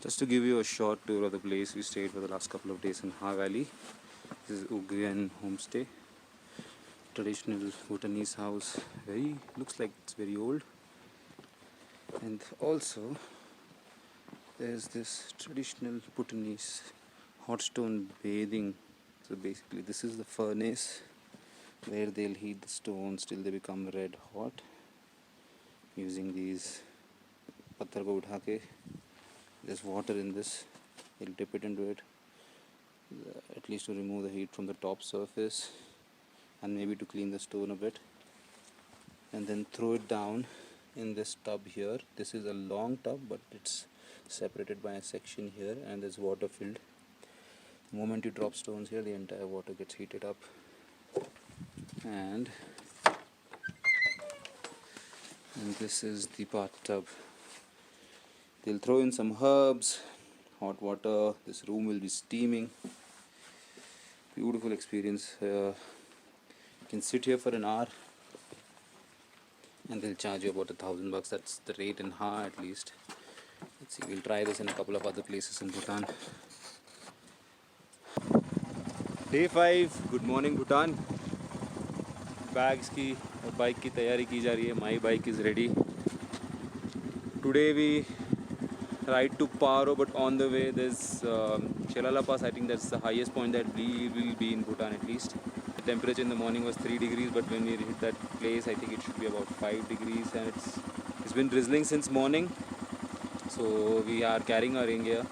Just to give you a short tour of the place we stayed for the last couple of days in Haa Valley. This is Ugyen homestay. Traditional Bhutanese house. Looks like it's very old. And also there's this traditional Bhutanese hot stone bathing. So basically this is the furnace where they'll heat the stones till they become red hot using these patthar ko utha ke. There's water in this. They'll dip it into it, at least to remove the heat from the top surface and maybe to clean the stone a bit, and then throw it down in this tub here. This is a long tub, but it's separated by a section here, and there's water filled. The moment you drop stones here, the entire water gets heated up. And this is the bathtub. They'll throw in some herbs, hot water. This room will be steaming. Beautiful experience. You can sit here for an hour and they'll charge you about $1,000. That's the rate in Haa at least. Let's see, we'll try this in a couple of other places in Bhutan. Day 5, good morning Bhutan. Bags की और bike की तैयारी की जा रही है. My bike is ready. Today we ride to Paro, but on the way there's Chele Pass. I think that's the highest point that we will be in Bhutan at least. The temperature in the morning was 3 degrees, but when we hit that place I think it should be about 5 degrees, and it's been drizzling since morning, so we are carrying our rain gear.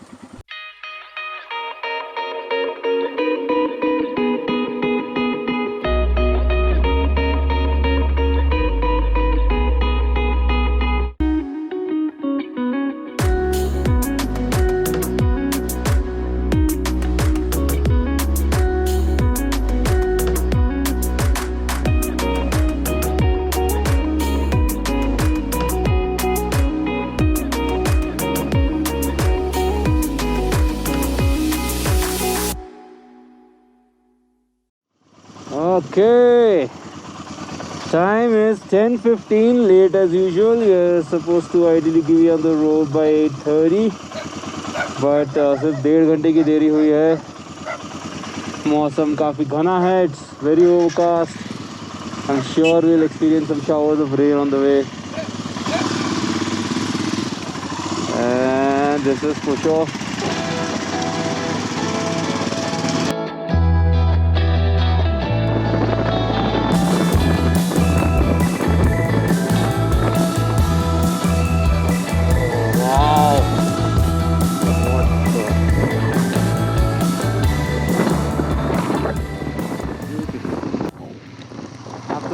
Okay, time is 10:15, late as usual. We are supposed to ideally be on the road by 8:30, but सिर्फ 1.5 घंटे की देरी हुई है. मौसम काफ़ी घना है. It's very overcast. I'm sure we'll experience some showers of rain on the way. And this is for sure.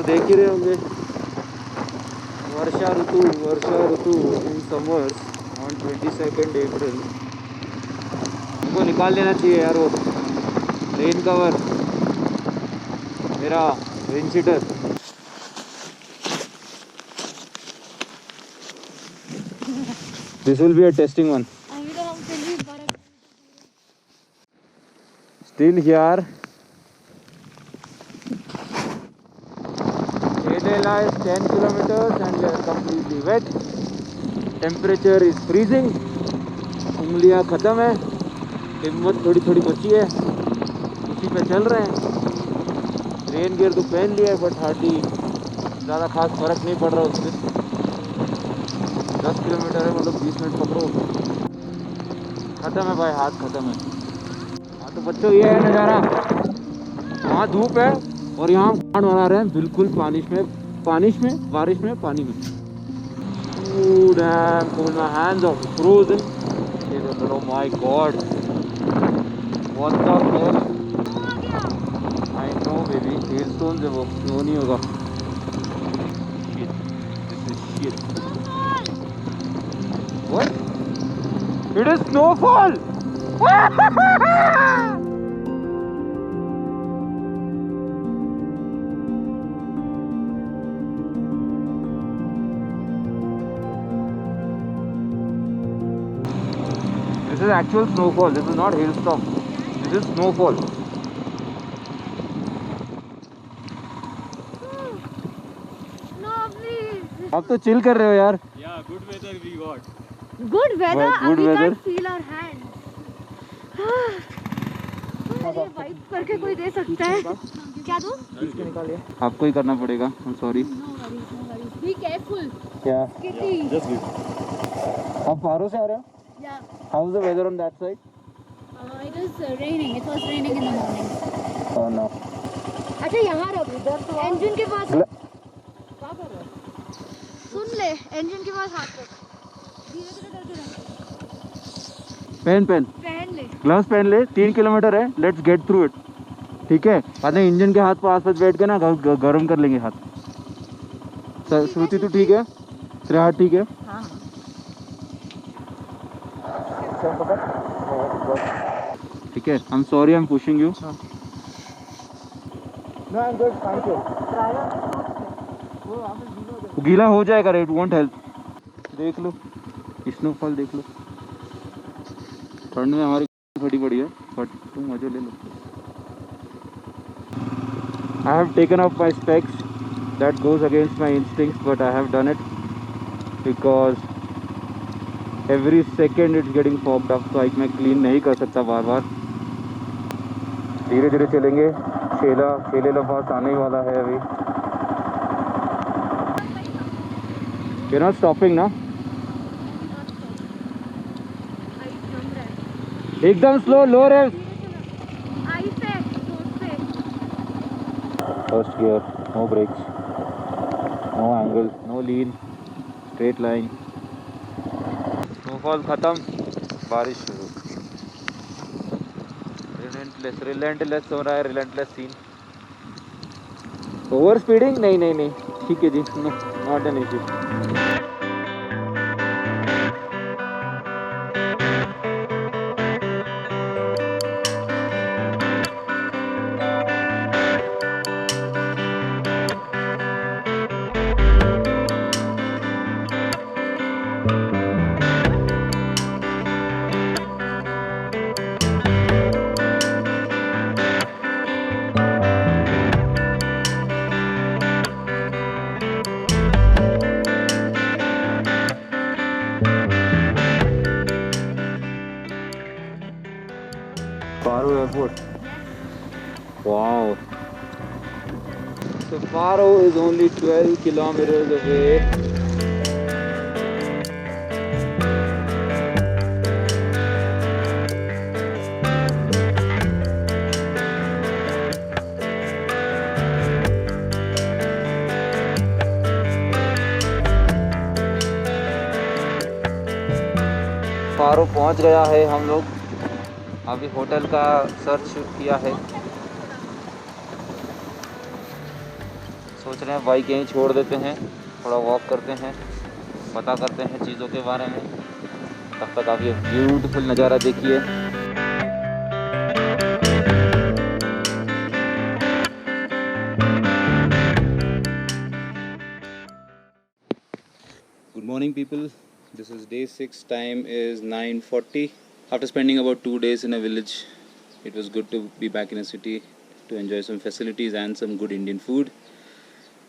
देख ही रहे होंगे वर्षा ऋतु इन समर्स ऑन 22 अप्रैल. हमको निकाल लेना चाहिए यार वो रेन कवर, मेरा rain sheeter. This will be a testing one. Still here. Lies 10 kilometers and we are completely wet. Temperature is freezing. उंगलियां ख़त्म है. हिम्मत थोड़ी थोड़ी बची है. उसी पे चल रहे हैं. रेन गियर तो पहन लिया है, बट हार्डली ज़्यादा खास फर्क नहीं पड़ रहा उसमें. 10 किलोमीटर है, मतलब 20 मिनट पकड़ो. ख़त्म है भाई, हाथ ख़त्म है. हाँ तो बच्चों ये है नज़ारा. वहाँ धूप है और यहाँ खान बना रहे हैं बिल्कुल बारिश में. Oh damn, cold. My hands are frozen. Oh my god. What the hell? I know baby, hailstones है वो, snow नहीं होगा. Shit, this is shit. What? It is snowfall! This is actual snowfall. This is not hailstorm. This is snowfall. No, please. आप तो chill कर रहे हो यार. Yeah, good weather we got. Good weather. Good we weather. can't feel our hands. ये wipe करके कोई दे सकता है क्या दो? आपको ही करना पड़ेगा. I'm sorry. No worries, no worries. Be careful. क्या? Kitty. Just leave. आप पारो से आ रहे हो? Yeah. How's the weather on that side? It was raining. It was raining in the morning. Oh no. अच्छा यहाँ रख इंजन के पास क्या कर रहे हो? सुन ले इंजन के पास हाथ रख धीरे धीरे करके रख पहन ले ग्लव्स पहन ले. 3 किलोमीटर है. Let's get through it. ठीक है. बाद में इंजन के हाथ पर आस-पास बैठ के ना गरम कर लेंगे हाथ. श्रुति तो ठीक है? तेरा हाथ ठीक है? हाँ ठीक है. I'm sorry I'm pushing you. No, I'm good. Thank you. गीला हो जाएगा. It won't help. देख लो स्नोफॉल देख लो. ठंड में हमारी थोड़ी बड़ी है बट तुम मजे ले लो. I have taken off my specs. That goes against my instincts, but I have done it because every second it's getting fogged up, so मैं clean नहीं कर सकता बार बार. धीरे धीरे चलेंगे. शेले पास आने ही वाला है अभी. You're not stopping ना? एकदम स्लो. लो रेव. First gear, no brakes, no angle, no lean, straight line. Snowfall खत्म. बारिश शुरू. Relentless हो रहा है. Relentless scene. Over speeding? नहीं. ठीक है जी. No, not an issue. Paro Airport. Wow. So Paro is only 12 kilometers away. पारो पहुंच गया है हम लोग. अभी होटल का सर्च किया है. सोच रहे हैं बाइक यहीं छोड़ देते हैं. थोड़ा वॉक करते हैं. पता करते हैं चीज़ों के बारे में. तब तक आप ये ब्यूटीफुल नज़ारा देखिए. Good morning people. This is day 6. Time is 9:40. After spending about 2 days in a village, it was good to be back in a city to enjoy some facilities and some good Indian food.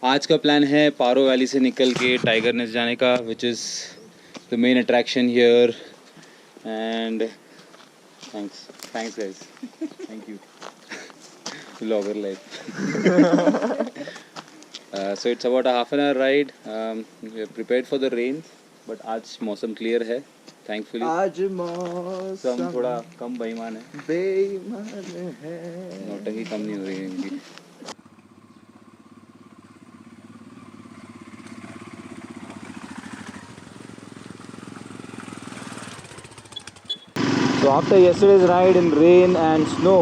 आज का plan है पारो valley से निकल के tiger nest जाने का, which is the main attraction here. And thanks guys. Thank you. Vlogger life. So it's about a half an hour ride. We are prepared for the rain, but आज मौसम clear है thankfully. आज मौसम थोड़ा कम बेईमान है. नौटंकी कम नहीं हो रही है इनकी. So after yesterday's ride in rain and snow,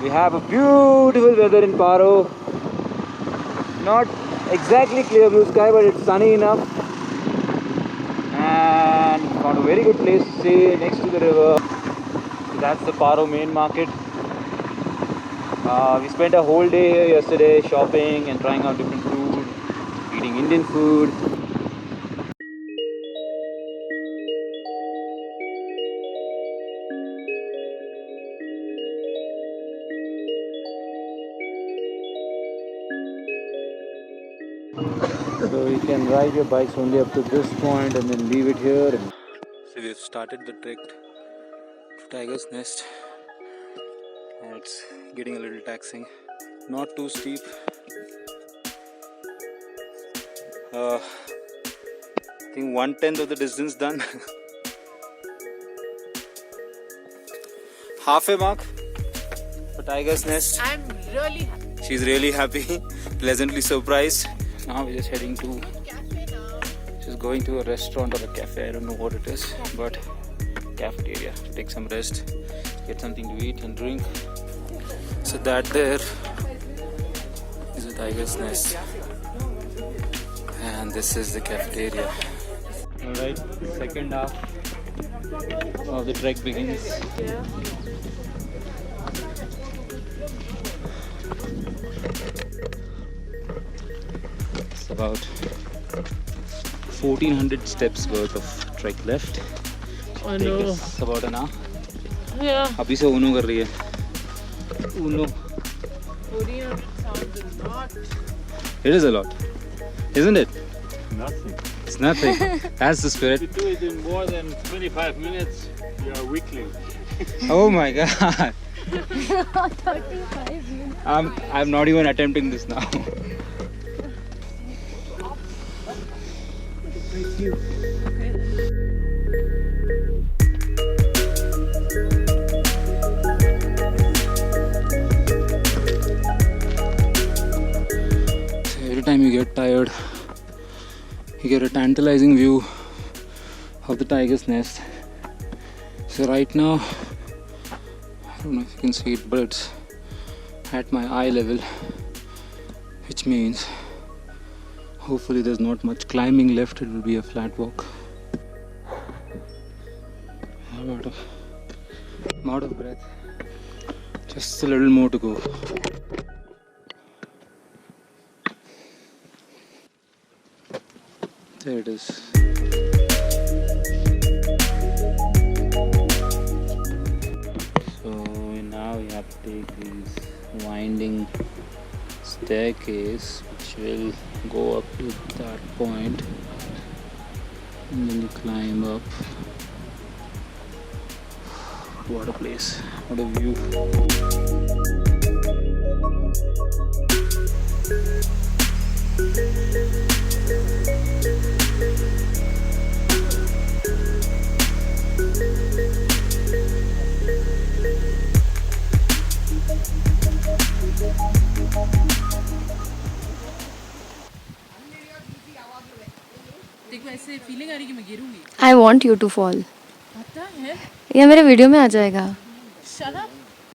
we have a beautiful weather in Paro. Not exactly clear blue sky, but it's sunny enough. And found a very good place to stay next to the river. So that's the Paro main market. We spent a whole day here yesterday shopping and trying out different food, eating Indian food. So you can ride your bikes only up to this point and then leave it here. So we've started the trek to Tiger's Nest and it's getting a little taxing. Not too steep. I think 1/10 of the distance done. Halfway mark for Tiger's Nest. I'm really happy. She's really happy, pleasantly surprised. Now we're just heading to, just going to a restaurant or a cafe, I don't know what it is, but cafeteria, take some rest, get something to eat and drink. So that there is a Tiger's Nest and this is the cafeteria. Alright, second half of the trek begins. It's about 1400 steps worth of trek left. I Take know. us about an hour. Yeah. अभी से उनो कर रही है. Uno. 1400 sounds a lot. It is a lot, isn't it? Nothing. It's nothing. That's the spirit. If you do it in more than 25 minutes, you are weakling. Oh my god. 35 minutes. I'm not even attempting this now. Every time you get tired, you get a tantalizing view of the Tiger's Nest. So right now, I don't know if you can see it, but it's at my eye level, which means hopefully there's not much climbing left. It will be a flat walk. I'm out of breath. Just a little more to go. There it is. So now we have to take this winding staircase which will go up to that point and then you climb up. What a place, what a view. देखो ऐसे feeling आ रही है कि मैं गिरूंगी. I want you to fall. पता है? ये मेरे वीडियो में आ जाएगा. Shut up.